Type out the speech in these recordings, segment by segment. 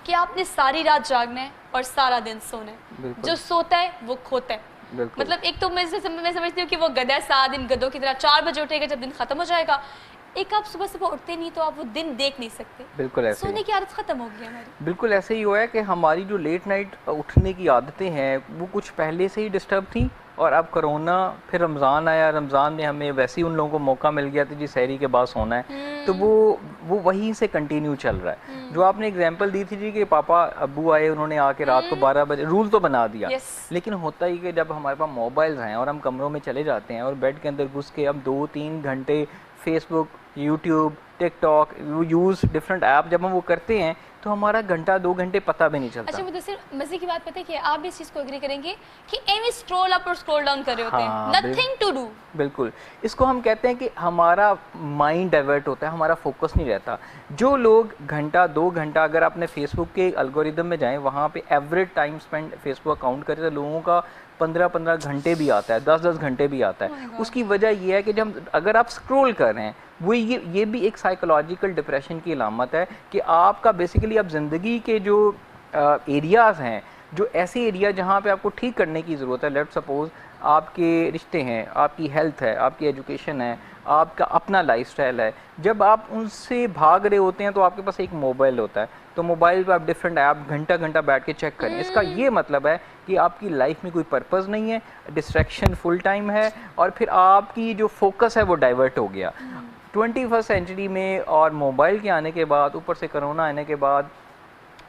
کہ آپ نے ساری رات جاگنا ہے اور سارا دن سونا ہے. جو سوتا ہے وہ کھوتا ہے. مطلب ایک تو میں سمجھتی ہوں کہ وہ گدھا ہے, سارا دن گدھوں کی طرح 4 بجے اٹھے گا جب دن ختم ہو جائے گا. ایک آپ صبح صبح اٹھتے نہیں تو آپ وہ دن دیکھ نہیں سکتے. بالکل ایسے سونے کی عادت ختم ہو گئی ہماری. بالکل ایسے ہی ہوا ہے کہ ہماری جو لیٹ نائٹ اٹھنے کی عادتیں ہیں وہ کچھ پہلے سے ہی ڈسٹرب تھیں, اور اب کرونا, پھر رمضان آیا, رمضان میں ہمیں ویسے ہی ان لوگوں کو موقع مل گیا تھا جی سحری کے بعد سونا ہے, تو وہ وہیں سے کنٹینیو چل رہا ہے. جو آپ نے اگزامپل دی تھی جی کہ پاپا ابو آئے, انہوں نے آ کے رات کو 12 بجے رول تو بنا دیا, لیکن ہوتا ہی کہ جب ہمارے پاس موبائلز ہیں اور ہم کمروں میں چلے جاتے ہیں اور بیڈ کے اندر گھس کے ہم 2-3 گھنٹے فیس بک, یوٹیوب, ٹک ٹاک یوز ڈفرنٹ ایپ جب ہم وہ کرتے ہیں تو ہمارا گھنٹہ 2 گھنٹے پتہ بھی نہیں چلتا. اچھا مدثر, مزے کی بات پتہ ہے کہ آپ بھی اس چیز کو اگری کریں گے کہ ایویں اسکرول اپ اور اسکرول ڈاؤن کر رہے ہوتے ہیں, نتھنگ ٹو ڈو. بالکل, اس کو ہم کہتے ہیں کہ ہمارا مائنڈ ڈائیورٹ ہوتا ہے, ہمارا فوکس نہیں رہتا. جو لوگ گھنٹہ 2 گھنٹہ, اگر آپ نے فیس بک کے الگوریدم میں جائیں وہاں پہ ایوریج ٹائم اسپینڈ فیس بک اکاؤنٹ کرے تو لوگوں کا 15 گھنٹے بھی آتا ہے, 10 گھنٹے بھی آتا ہے. اس کی وجہ یہ ہے کہ جب اگر آپ اسکرول کر رہے ہیں, وہ یہ بھی ایک سائیکولوجیکل ڈپریشن کی علامت ہے کہ آپ کا بیسیکلی اب زندگی کے جو ایریاز ہیں, جو ایسے ایریا جہاں پہ آپ کو ٹھیک کرنے کی ضرورت ہے, لیٹ سپوز آپ کے رشتے ہیں, آپ کی ہیلتھ ہے, آپ کی ایجوکیشن ہے, آپ کا اپنا لائف سٹائل ہے, جب آپ ان سے بھاگ رہے ہوتے ہیں تو آپ کے پاس ایک موبائل ہوتا ہے, تو موبائل پہ آپ ڈفرینٹ ایپ گھنٹہ بیٹھ کے چیک کریں. اس کا یہ مطلب ہے کہ آپ کی لائف میں کوئی پرپز نہیں ہے, ڈسٹریکشن فل ٹائم ہے, اور پھر آپ کی جو فوکس ہے وہ ڈائیورٹ ہو گیا. 21 سینچری میں اور موبائل کے آنے کے بعد, اوپر سے کرونا آنے کے بعد,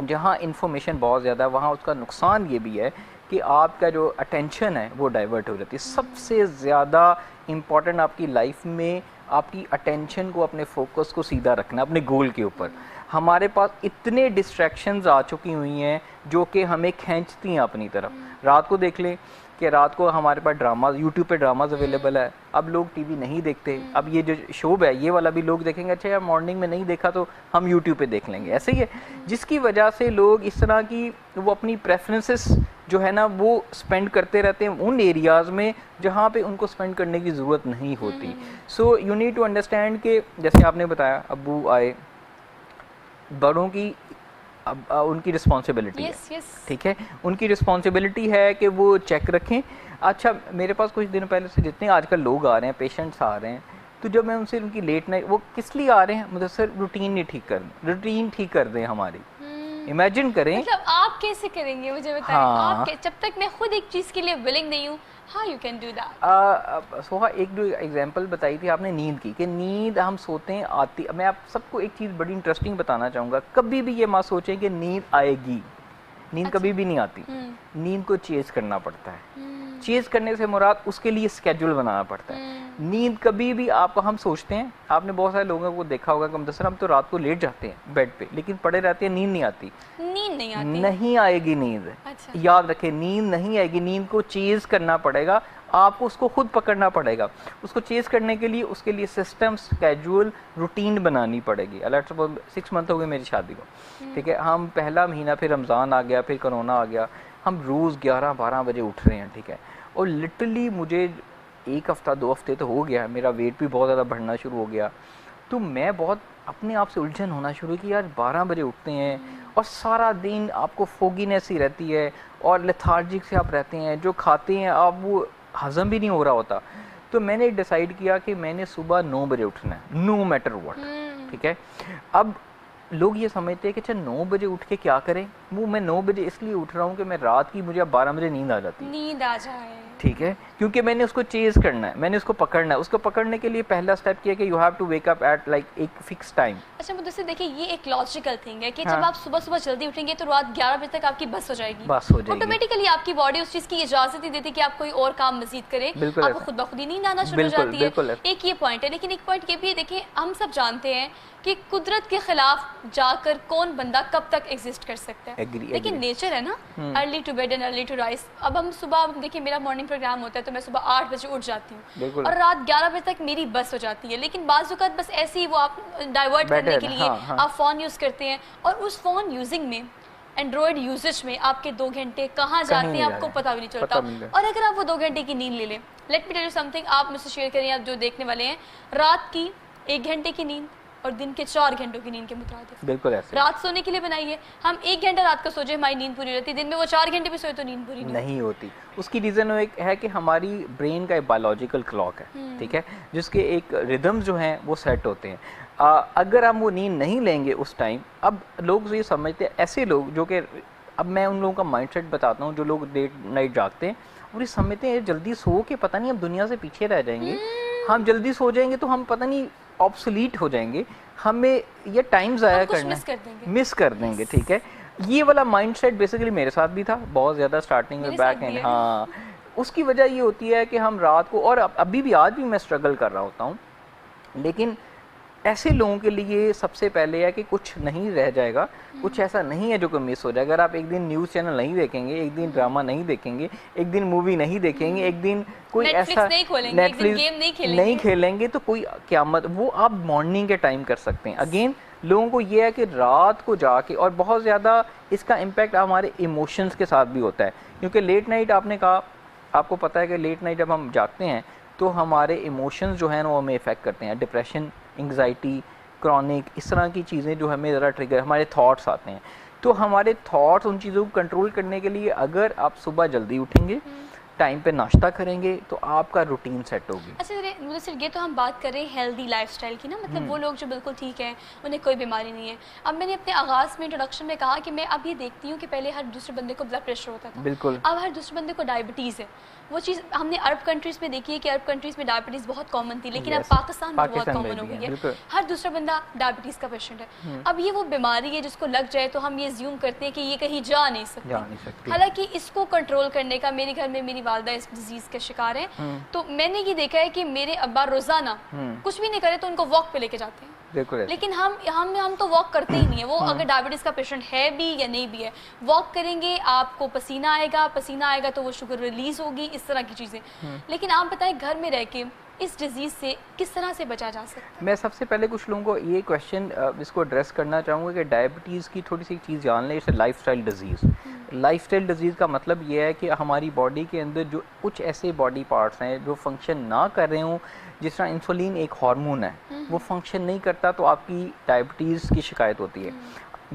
جہاں انفارمیشن بہت زیادہ ہے وہاں اس کا نقصان یہ بھی ہے کہ آپ کا جو اٹینشن ہے وہ ڈائیورٹ ہو جاتی ہے. سب سے زیادہ امپورٹنٹ آپ کی لائف میں آپ کی اٹینشن کو, اپنے فوکس کو سیدھا رکھنا اپنے گول کے اوپر. ہمارے پاس اتنے ڈسٹریکشنز آ چکی ہوئی ہیں جو کہ ہمیں کھینچتی ہیں اپنی طرف. رات کو دیکھ لیں کہ رات کو ہمارے پاس ڈراماز, یوٹیوب پہ ڈراماز اویلیبل ہے. اب لوگ ٹی وی نہیں دیکھتے, اب یہ جو شوب ہے یہ والا بھی لوگ دیکھیں گے, اچھا یار مارننگ میں نہیں دیکھا تو ہم یوٹیوب پہ دیکھ لیں گے, ایسے ہی ہے. جس کی وجہ سے لوگ اس طرح کی وہ اپنی پریفرنسز جو ہے نا وہ اسپینڈ کرتے رہتے ہیں ان ایریاز میں جہاں پہ ان کو اسپینڈ کرنے کی ضرورت نہیں ہوتی. So you need to understand کہ جیسے آپ نے بتایا ابو آئے, بڑوں کی ان کی رسپانسبلٹی ہے, ٹھیک ہے, ان کی رسپانسبلٹی ہے کہ وہ چیک رکھیں. اچھا میرے پاس کچھ دن پہلے سے جتنے آج کل لوگ آ رہے ہیں, پیشنٹس آ رہے ہیں, تو جب میں ان سے ان کی لیٹ نائٹ, وہ کس لیے آ رہے ہیں, مدثر روٹین نہیں ٹھیک کر دیں, روٹین ٹھیک کر دیں ہماری. امیجن کریں, مطلب آپ کیسے کریں گے مجھے بتائیں. آپ جب تک میں خود ایک چیز کے لیے ولنگ نہیں ہوں, how you can do that. سوہا ایک دو ایگزامپل بتائی تھی آپ نے نیند کی, کہ نیند ہم سوتے ہیں آتی. میں آپ سب کو ایک چیز بڑی انٹرسٹنگ بتانا چاہوں گا, کبھی بھی یہ مت سوچیں کہ نیند آئے گی. نیند کبھی بھی نہیں آتی, نیند کو چیز کرنا پڑتا ہے. چیز کرنے سے مراد اس کے لیے اسکیڈول بنانا پڑتا ہے. نیند کبھی بھی آپ کو, ہم سوچتے ہیں, آپ نے بہت سارے لوگوں کو دیکھا ہوگا کہ مدثر ہم تو رات کو لیٹ جاتے ہیں بیڈ پہ, لیکن پڑے رہتے ہیں, نیند نہیں آتی. نہیں آئے گی نیند, یاد رکھیں نیند نہیں آئے گی. نیند کو چیز کرنا پڑے گا, آپ کو اس کو خود پکڑنا پڑے گا. اس کو چیز کرنے کے لیے اس کے لیے سسٹم, اسکیڈول, روٹین بنانی پڑے گی. اللہ 6 منتھ ہو گئے میری شادی کو, ٹھیک ہے, ہم پہلا مہینہ, پھر رمضان آ گیا, پھر کرونا آ گیا, ہم روز 11-12 بجے اٹھ رہے ہیں, ٹھیک ہے. اور لٹرلی مجھے 1 ہفتہ 2 ہفتے تو ہو گیا, میرا ویٹ بھی بہت زیادہ بڑھنا شروع ہو گیا. تو میں بہت اپنے آپ سے الجھن ہونا شروع کی, یار 12 بجے اٹھتے ہیں اور سارا دن آپ کو فوگینس ہی رہتی ہے اور لیتھارجک سے آپ رہتے ہیں, جو کھاتے ہیں آپ وہ ہضم بھی نہیں ہو رہا ہوتا. تو میں نے ڈیسائیڈ کیا کہ میں نے صبح 9 بجے اٹھنا ہے, نو میٹر واٹ, ٹھیک ہے. اب لوگ یہ سمجھتے ہیں کہ اچھا 9 بجے اٹھ کے کیا کریں. وہ میں 9 بجے اس لیے اٹھ رہا ہوں کہ میں رات کی, مجھے اب 12 بجے نیند آ جاتی ہے, نیند آ جائے, ٹھیک ہے, کیونکہ میں نے اس کو چیز کرنا ہے, میں نے اس کو پکڑنا ہے. اس کو پکڑنے کے لیے پہلا اسٹیپ کیا کہ you have to wake up at like ایک فکس ٹائم. اچھا مدثر دیکھیں, یہ ایک لاجیکل تھنگ ہے کہ جب آپ صبح صبح جلدی اٹھیں گے تو رات 11 بجے تک آپ کی بس ہو جائے گی. آٹومیٹکلی آپ کی باڈی اس چیز کی اجازت ہی دیتی کہ آپ کوئی اور کام مزید کریں, آپ کو خود بخود ہی نیند آنا شروع ہو جاتی ہے. ایک یہ پوائنٹ ہے, لیکن ایک پوائنٹ یہ بھی ہے, دیکھیں ہم سب جانتے ہیں کہ قدرت کے خلاف جا کر کون بندہ کب تک ایگزسٹ کر سکتا ہے, لیکن نیچر ہے نا, early to bed and early to rise. اب ہم صبح, دیکھیں میرا مارننگ پروگرام ہوتا ہے تو میں صبح 8 بجے اٹھ جاتی ہوں اور رات 11 بجے تک میری بس ہو جاتی ہے. لیکن بعض اوقات بس ایسے ہی وہ آپ ڈائیورٹ کرنے کے لیے آپ فون یوز کرتے ہیں, اور اس فون یوزنگ میں, اینڈرائڈ یوزج میں آپ کے 2 گھنٹے کہاں جاتے ہیں آپ کو پتہ بھی نہیں چلتا. اور اگر آپ وہ 2 گھنٹے کی نیند لے لیں, let me tell you some thing, آپ مجھ سے شیئر کریں, آپ جو دیکھنے والے ہیں, رات کی 1 گھنٹے کی نیند اور دن کے 4 گھنٹوں کی نیند کے مترادف. بالکل ایسے. رات سونے کے لیے بنائی ہے, ہم 1 گھنٹہ رات کو سو جائے ہماری نیند پوری رہتی, دن میں وہ 4 گھنٹے بھی سوئے تو نیند پوری نہیں ہوتی. اس کی ریزن ایک ہے کہ ہماری برین کا ایک بایولوجیکل کلاک ہے, ٹھیک ہے, جس کے ایک ریدمز جو ہیں وہ سیٹ ہوتے ہیں. اگر ہم وہ نیند نہیں لیں گے اس ٹائم, اب لوگ یہ سمجھتے ہیں, ایسے لوگ جو کہ, اب میں ان لوگوں کا مائنڈ سیٹ بتاتا ہوں جو لوگ لیٹ نائٹ جاگتے ہیں, اور یہ سمجھتے ہیں جلدی سو کے پتہ نہیں ہم دنیا سے پیچھے رہ جائیں گے, ہم جلدی سو جائیں گے تو ہم پتہ نہیں آبسولیٹ ہو جائیں گے, ہمیں یہ ٹائم ضائع کرنا ہے, مس کر دیں گے, ٹھیک ہے. یہ والا مائنڈ سیٹ بیسیکلی میرے ساتھ بھی تھا بہت زیادہ اسٹارٹنگ میں, بیک اینڈ. ہاں, اس کی وجہ یہ ہوتی ہے کہ ہم رات کو, اور ابھی بھی آج بھی میں اسٹرگل کر رہا ہوتا ہوں, لیکن ایسے لوگوں کے لیے سب سے پہلے ہے کہ کچھ نہیں رہ جائے گا, کچھ ایسا نہیں ہے جو کہ مس ہو جائے. اگر آپ ایک دن نیوز چینل نہیں دیکھیں گے, ایک دن ڈرامہ نہیں دیکھیں گے, ایک دن مووی نہیں دیکھیں گے, ایک دن کوئی ایسا نیٹ فلکس نہیں کھیلیں گے, تو کوئی قیامت, وہ آپ مارننگ کے ٹائم کر سکتے ہیں. اگین لوگوں کو یہ ہے کہ رات کو جا کے, اور بہت زیادہ اس کا امپیکٹ ہمارے ایموشنز کے ساتھ بھی ہوتا ہے, کیونکہ لیٹ نائٹ آپ نے کہا, آپ کو پتہ ہے کہ لیٹ نائٹ جب ہم جاگتے ہیں تو ہمارے ایموشنز جو ہیں وہ ہمیں افیکٹ کرتے ہیں. ڈپریشن, انگزائٹی, کرونک, اس طرح کی چیزیں جو ہمیں ذرا ٹریگر, ہمارے تھاٹس آتے ہیں. تو ہمارے تھاٹس, ان چیزوں کو کنٹرول کرنے کے لیے اگر آپ صبح جلدی اٹھیں گے, ٹائم پہ ناشتہ کریں گے, تو آپ کا روٹین سیٹ ہوگی. اچھا مجھے صرف یہ تو ہم بات کر رہے ہیں ہیلدی لائف اسٹائل کی نا, مطلب وہ لوگ جو بالکل ٹھیک ہیں, انہیں کوئی بیماری نہیں ہے. اب میں نے اپنے آغاز میں انٹروڈکشن میں کہا کہ میں اب یہ دیکھتی ہوں کہ پہلے ہر دوسرے بندے کو بلڈ پریشر ہوتا تھا, بالکل, اب ہر دوسرے بندے کو ڈائبٹیز ہے. وہ چیز ہم نے عرب کنٹریز میں دیکھی ہے کہ عرب کنٹریز میں ڈائبٹیز بہت کامن تھی, لیکن اب پاکستان میں بہت کامن ہو گئی ہے, ہر دوسرا بندہ ڈائبٹیز کا پیشنٹ ہے. اب یہ وہ بیماری ہے جس کو لگ جائے تو ہم یہ زیوم کرتے ہیں کہ یہ کہیں جا نہیں سکتی, حالانکہ اس کو کنٹرول کرنے کا, میرے گھر میں میری والدہ اس ڈیزیز کے شکار ہیں, تو میں نے یہ دیکھا ہے کہ میرے ابا روزانہ کچھ بھی نہیں کرے تو ان کو واک پہ لے کے جاتے ہیں, لیکن ہم تو واک کرتے ہی نہیں ہیں. وہ اگر ڈائبٹیز کا پیشنٹ ہے بھی یا نہیں بھی ہے, واک کریں گے, آپ کو پسینہ آئے گا تو وہ شوگر ریلیز ہوگی, اس طرح کی چیزیں. لیکن آپ بتائیں گھر میں رہ کے اس ڈیزیز سے کس طرح سے بچا جا سکتا ہے؟ میں سب سے پہلے کچھ لوگوں کو یہ کویشچن اس کو ایڈریس کرنا چاہوں گا کہ ڈائبٹیز کی تھوڑی سی چیز جان لیں, اسے life style disease. Life style disease کا مطلب یہ ہے کہ ہماری باڈی کے اندر جو کچھ ایسے باڈی پارٹس ہیں جو فنکشن نہ کر رہے ہوں, جس طرح انسولین ایک ہارمون ہے, وہ فنکشن نہیں کرتا تو آپ کی ڈائبٹیز کی شکایت ہوتی ہے.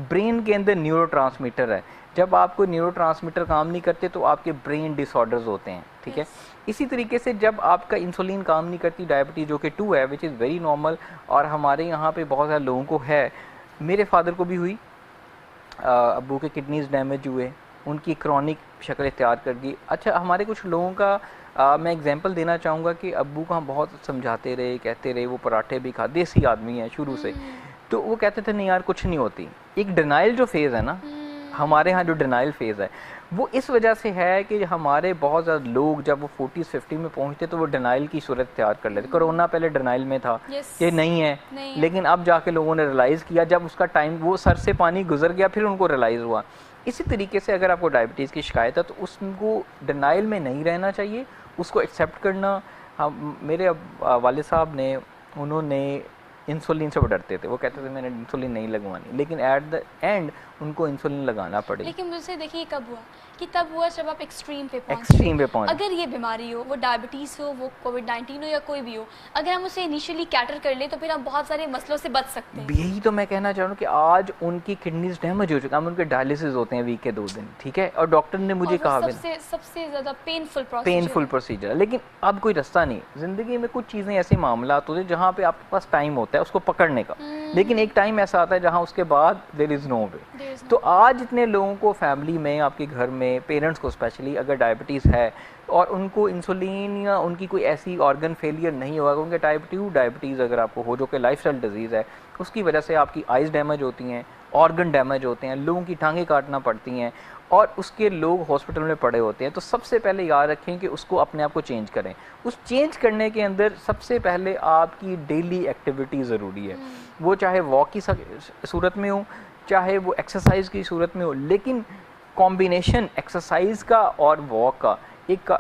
برین کے اندر نیورو ٹرانسمیٹر ہے, جب آپ کو نیورو ٹرانسمیٹر کام نہیں کرتے تو آپ کے برین ڈس آرڈرز ہوتے ہیں, ٹھیک ہے. اسی طریقے سے جب آپ کا انسولین کام نہیں کرتی, ڈائبٹیز جو کہ 2 ہے, وچ از ویری نارمل, اور ہمارے یہاں پہ بہت سارے لوگوں کو ہے. میرے فادر کو بھی ہوئی, ابو کے کڈنیز ڈیمیج ہوئے, ان کی کرونک شکل اختیار کر گئی. اچھا, ہمارے کچھ لوگوں کا میں ایگزامپل دینا چاہوں گا کہ ابو کو ہم بہت سمجھاتے رہے, کہتے رہے, وہ پراٹھے بھی کھا, دیسی آدمی ہیں شروع سے, تو وہ کہتے تھے نہیں یار کچھ نہیں ہوتی. ایک ڈینائل جو فیز ہے نا ہمارے ہاں, جو ڈینائل فیز ہے, وہ اس وجہ سے ہے کہ ہمارے بہت زیادہ لوگ جب وہ 40-50 میں پہنچتے تو وہ ڈینائل کی صورت اختیار کر لیتے. کرونا پہلے ڈینائل میں تھا, یہ نہیں ہے, لیکن اب جا کے لوگوں نے ریلائز کیا, جب اس کا ٹائم وہ سر سے پانی گزر گیا پھر ان کو ریلائز ہوا. اسی طریقے سے اگر آپ کو ڈائبٹیز کی شکایت ہے تو اس کو ڈینائل میں نہیں رہنا چاہیے, اس کو ایکسیپٹ کرنا. میرے والد صاحب نے, انہوں نے انسولین سے وہ ڈرتے تھے, وہ کہتے تھے میں نے انسولین نہیں لگوانی, لیکن ایٹ دا اینڈ ان کو انسولین لگانا پڑے. لیکن مجھ سے دیکھیے کب ہوا کہ تب ہوا جب آپ ایکسٹریم پہ پہنچ. اگر یہ بیماری ہو, وہ ڈائبٹیز ہو, وہ کووڈ-19 ہو یا کوئی بھی ہو, اگر ہم اسے انیشلی کیٹر کر لیں تو پھر ہم بہت سارے مسئلوں سے بچ سکتے ہیں. یہی تو میں کہنا چاہ رہا ہوں کہ آج ان کی کڈنیز ڈیمیج ہو چکا, ہم ان کے ڈائلسس ہوتے ہیں ویک کے 2 دن, ٹھیک ہے, اور ڈاکٹر نے مجھے کہا سب سے زیادہ پینفل پروسیجر. لیکن اب کوئی رستہ نہیں. زندگی میں کچھ چیزیں ایسے معاملات ہوتے ہیں جہاں پہ آپ کے پاس ٹائم ہوتا ہے اس کو پکڑنے کا, لیکن ایک ٹائم ایسا آتا ہے جہاں اس کے بعد دیر از نو وے. تو آج اتنے لوگوں کو فیملی میں, آپ کے گھر میں, پیرنٹس کو اسپیشلی اگر ڈائبٹیز ہے اور ان کو انسولین یا ان کی کوئی ایسی آرگن فیلئر نہیں ہوگا, ان کے ڈائبٹیز اگر آپ کو ہو جو کہ لائف اسٹائل ڈیزیز ہے, اس کی وجہ سے آپ کی آئیز ڈیمیج ہوتی ہیں, آرگن ڈیمیج ہوتے ہیں, لوگوں کی ٹانگیں کاٹنا پڑتی ہیں, اور اس کے لوگ ہاسپٹل میں پڑے ہوتے ہیں. تو سب سے پہلے یاد رکھیں کہ اس کو اپنے آپ کو چینج کریں. اس چینج کرنے کے اندر سب سے پہلے آپ کی ڈیلی ایکٹیویٹی ضروری ہے, وہ چاہے واک کی صورت میں ہو, چاہے وہ ایکسرسائز کی صورت میں ہو, لیکن کمبینیشن ایکسرسائز کا اور واک کا ایک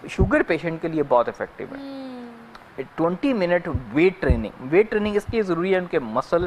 شوگر پیشنٹ کے لیے بہت افیکٹو ہے. 20 منٹ ویٹ ٹریننگ اس لیے ضروری ہے, ان کے مسل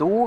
2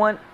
1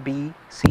B, C,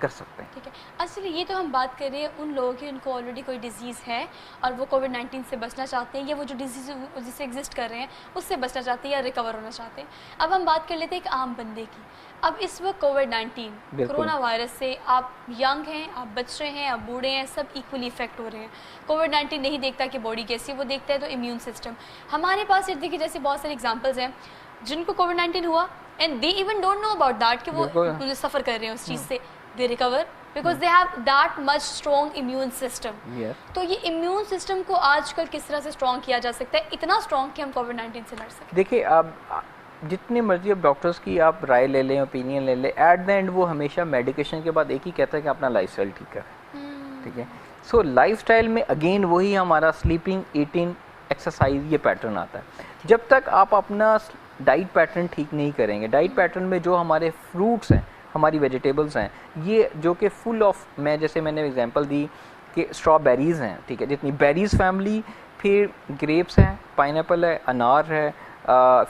کر سکتے ہیں. ٹھیک ہے. اصلی یہ تو ہم بات کر رہے ہیں ان لوگوں کی جن کو آلریڈی کوئی ڈیزیز ہے اور وہ کووڈ-19 سے بچنا چاہتے ہیں یا وہ جو ڈیزیز جس سے ایگزسٹ کر رہے ہیں اس سے بچنا چاہتے ہیں یا ریکور ہونا چاہتے ہیں. اب ہم بات کر لیتے ہیں ایک عام بندے کی. اب اس وقت کووڈ-19 کرونا وائرس سے آپ ینگ ہیں, آپ بچے ہیں, آپ بوڑھے ہیں, سب ایکولی افیکٹ ہو رہے ہیں. کووڈ-19 نہیں دیکھتا کہ باڈی کیسی ہے, وہ دیکھتا ہے تو امیون سسٹم. ہمارے پاس ارد گرد جیسے بہت سارے ایگزامپلز ہیں جن کو کووڈ-19 ہوا and they even don't know about that کہ وہ سفر کر رہے ہیں اس چیز سے. They recover because they have that much strong immune system. تو یہ امیون سسٹم کو آج کل کس طرح سے اسٹرانگ کیا جا سکتا ہے, اتنا اسٹرانگ کہ ہم کووڈ-19 سے لڑ سکیں؟ دیکھیے اب جتنی مرضی اب ڈاکٹرز کی آپ رائے لے لیں, اوپینین لے لیں, ایٹ دا اینڈ وہ ہمیشہ میڈیکیشن کے بعد ایک ہی کہتا ہے کہ اپنا لائف اسٹائل ٹھیک کریں. ٹھیک ہے. سو لائف اسٹائل میں اگین وہی ہمارا سلیپنگ, ایٹنگ, ایکسرسائز یہ پیٹرن آتا ہے. جب تک آپ اپنا ڈائٹ پیٹرن ٹھیک نہیں کریں گے, ڈائٹ پیٹرن میں جو ہمارے فروٹس ہیں, ہماری ویجیٹیبلس ہیں, یہ جو کہ فل آف, جیسے میں نے ایگزامپل دی کہ اسٹرابیریز ہیں, ٹھیک ہے, جتنی بیریز فیملی, پھر گریپس ہیں, پائن ایپل ہے, انار ہے,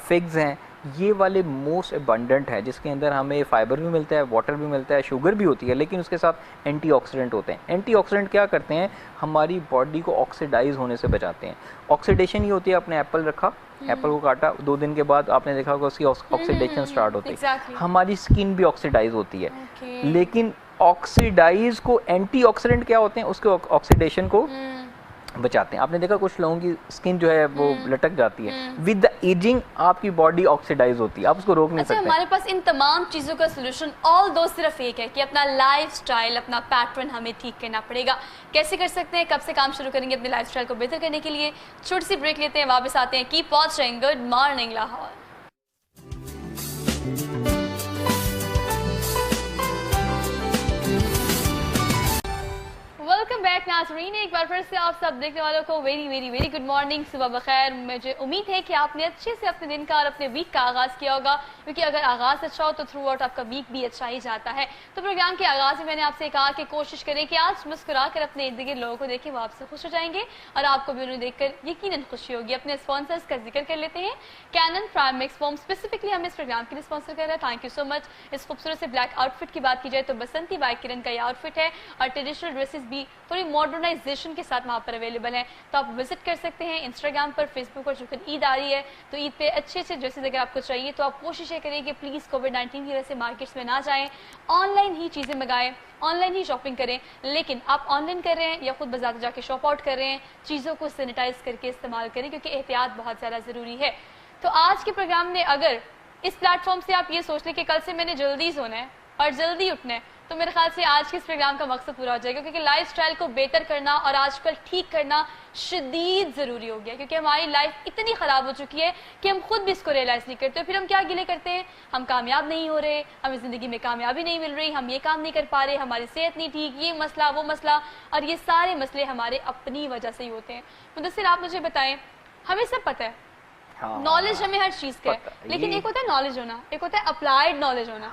فگز ہیں, یہ والے موسٹ ابنڈنٹ ہے جس کے اندر ہمیں فائبر بھی ملتا ہے, واٹر بھی ملتا ہے, شوگر بھی ہوتی ہے, لیکن اس کے ساتھ اینٹی آکسیڈنٹ ہوتے ہیں. اینٹی آکسیڈنٹ کیا کرتے ہیں, ہماری باڈی کو آکسیڈائز ہونے سے بچاتے ہیں. آکسیڈیشن یہ ہوتی ہے, آپ نے ایپل رکھا, ایپل کو کاٹا, 2 دن کے بعد آپ نے دیکھا ہوگا اس کی آکسیڈیشن اسٹارٹ ہوتی ہے. ہماری اسکن بھی آکسیڈائز ہوتی ہے, لیکن آکسیڈائز کو اینٹی آکسیڈنٹ کیا ہوتے ہیں, اس کے آکسیڈیشن کو بچاتے ہیں. آپ نے دیکھا کچھ لوگوں کی اسکن جو ہے وہ لٹک جاتی ہے, ود دا ایجنگ آپ کی باڈی آکسیڈائز ہوتی ہے, آپ اس کو روک نہیں سکتے. ہمارے پاس ان تمام چیزوں کا سولوشن آل دو صرف ایک ہے کہ اپنا لائف سٹائل, اپنا پیٹرن ہمیں ٹھیک کرنا پڑے گا. کیسے کر سکتے ہیں, کب سے کام شروع کریں گے اپنے لائف سٹائل کو بہتر کرنے کے لیے؟ چھوٹی سی بریک لیتے ہیں, واپس آتے ہیں. Keep watching good morning Lahore. Welcome back ناظرین, ایک بار پھر سے آپ سب دیکھنے والوں کو very very very good morning, صبح بخیر. مجھے امید ہے کہ آپ نے اچھے سے اپنے دن کا اور اپنے ویک کا آغاز کیا ہوگا, کیونکہ اگر آغاز اچھا ہو تو تھرو آؤٹ آپ کا ویک بھی اچھا ہی جاتا ہے. تو پروگرام کے آغاز میں نے آپ سے کہا کہ کوشش کریں کہ آج مسکرا کر اپنے ارد گرد لوگوں کو دیکھیں, وہ آپ سے خوش ہو جائیں گے اور آپ کو بھی انہیں دیکھ کر یقیناً خوشی ہوگی. اپنے اسپانسرز کا ذکر کر لیتے ہیں. Canon Prime Max form specifically ہمیں اس پروگرام کے لیے اسپانسر کر رہا ہے, تھینک یو سو مچ. اس خوبصورت سے بلیک آؤٹ فٹ کی بات کی جائے تو بسنتی بائی کرن کا یہ آؤٹ فٹ ہے, اور ٹریڈیشنل ڈریسز بھی تھوڑی ماڈرنائزیشن کے ساتھ وہاں پر اویلیبل ہیں, تو آپ وزٹ کر سکتے ہیں انسٹاگرام پر, فیس بک پر. چونکہ عید آ رہی ہے تو عید پہ اچھے اچھے ڈریسز اگر آپ کو چاہیے تو آپ کوشش یہ کریں کہ پلیز کووڈ-19 کی وجہ سے مارکیٹس میں نہ جائیں, آن لائن ہی چیزیں منگائیں, آن لائن ہی شاپنگ کریں. لیکن آپ آن لائن کر رہے ہیں یا خود بازار جا کے شاپ آؤٹ کر رہے ہیں, چیزوں کو سینیٹائز کر کے استعمال کریں, کیونکہ احتیاط بہت زیادہ ضروری ہے. تو آج کے پروگرام میں اگر اس پلیٹ فارم سے آپ یہ سوچ لیں کہ کل سے میں نے جلدی سونا ہے اور جلدی اٹھنا ہے, تو میرے خیال سے آج کے اس پروگرام کا مقصد پورا ہو جائے گا, کیونکہ لائف سٹائل کو بہتر کرنا اور آج کل ٹھیک کرنا شدید ضروری ہو گیا, کیونکہ ہماری لائف اتنی خراب ہو چکی ہے کہ ہم خود بھی اس کو ریئلائز نہیں کرتے. پھر ہم کیا گلے کرتے ہیں, ہم کامیاب نہیں ہو رہے, ہمیں زندگی میں کامیابی نہیں مل رہی, ہم یہ کام نہیں کر پا رہے, ہماری صحت نہیں ٹھیک, یہ مسئلہ وہ مسئلہ, اور یہ سارے مسئلے ہمارے اپنی وجہ سے ہی ہوتے ہیں. مدثر آپ مجھے بتائیں, ہمیں سب پتہ ہے نالج ہمیں ہر چیز کا ہے, لیکن ایک ہوتا ہے نالج ہونا, ایک ہوتا ہے اپلائیڈ نالج ہونا.